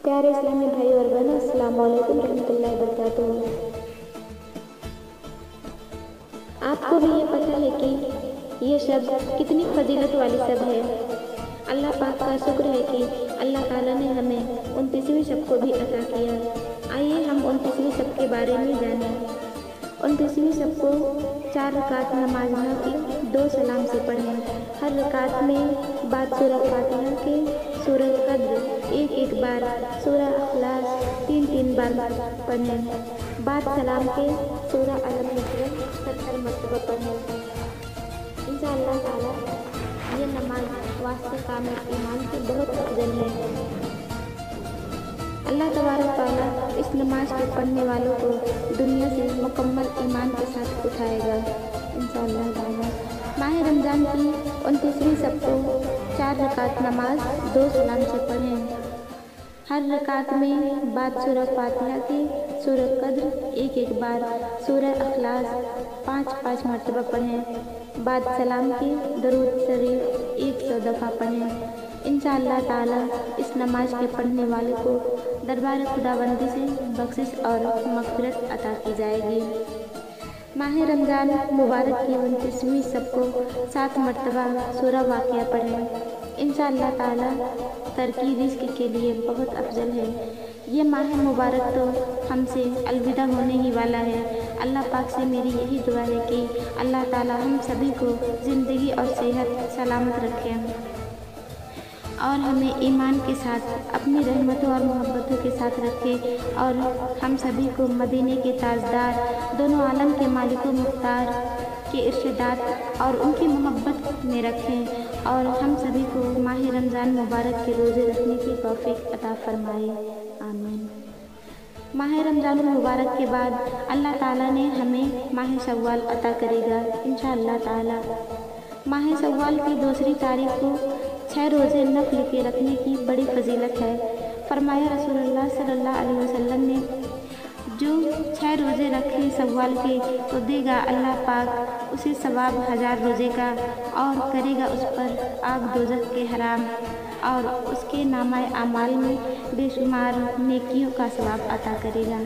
प्यारे इस्लामी भाई और बहनों, अस्सलाम वालेकुम रहमतुल्लाहि बरकातुहू। आपको भी ये पता है कि ये शब्द कितनी फजीलत वाली शब्द है। अल्लाह पाक का शुक्र है कि अल्लाह ताला ने हमें 29वीं शब को भी अता किया। आइए हम 29वीं शब के बारे में जानें। 29वीं शब को 4 रकात नमाज नफिल 2 सलाम से पढ़ें। हर रकात में बाद सूरह फातिहा के सूरह कद्र एक बार, सूरह अखलास 3 बार पढ़ें। बाद सलाम के सूरह अलम नशरह 70 मरतबा पढ़ें। इंशाअल्लाह ताला ये नमाज वास्ते कामिल ईमान की बहुत अफजल है। अल्लाह तबारक ताला इस नमाज के पढ़ने वालों को दुनिया से मुकम्मल ईमान के साथ उठाएगा इंशाअल्लाह ताला। माह रमज़ान की 29वीं शब को 4 रकात नमाज 2 सलाम से पढ़ें। हर रकात में बाद सूरह फातिहा की सूरह कद्र एक बार, सूरह अखलास 5 मरतबा पढ़ें। बाद सलाम की दरूद शरीफ 100 दफ़ा पढ़ें। इंशाअल्लाह ताला इस नमाज के पढ़ने वाले को दरबार खुदाबंदी से बख्शिश और मग़फ़िरत अता की जाएगी। माह रमज़ान मुबारक की 29वीं शब को 7 मरतबा सूरह वाक़िया पढ़ें। इंशाअल्लाह ताला तरकी रिज़्क़ के लिए बहुत अफजल है। ये माह मुबारक तो हमसे अलविदा होने ही वाला है। अल्लाह पाक से मेरी यही दुआ है कि अल्लाह ताला हम सभी को ज़िंदगी और सेहत सलामत रखें और हमें ईमान के साथ अपनी रहमतों और मोहब्बतों के साथ रखे और हम सभी को मदीने के ताजदार, दोनों आलम के मालिक मुख्तार के इरशादात और उनकी मोहब्बत में रखें और हम सभी को माह रमज़ान मुबारक के रोज़े रखने की तौफीक अता फरमाए। आमीन। माह रमज़ान मुबारक के बाद अल्लाह ताला ने हमें माह शव्वाल अता करेगा इंशाअल्लाह ताला। माह शव्वाल की 2 तारीख को 6 रोज़े नफल के रखने की बड़ी फजीलत है। फरमाया रसूलुल्लाह सल्लल्लाहु अलैहि वसल्लम ने, जो 6 रोज़े रखे शव्वाल के तो देगा अल्लाह पाक उसे सवाब 1000 रोज़े का और करेगा उस पर आग दोज़ख के हराम और उसके नामाए आमाल में बेशुमार नेकियों का सवाब अता करेगा।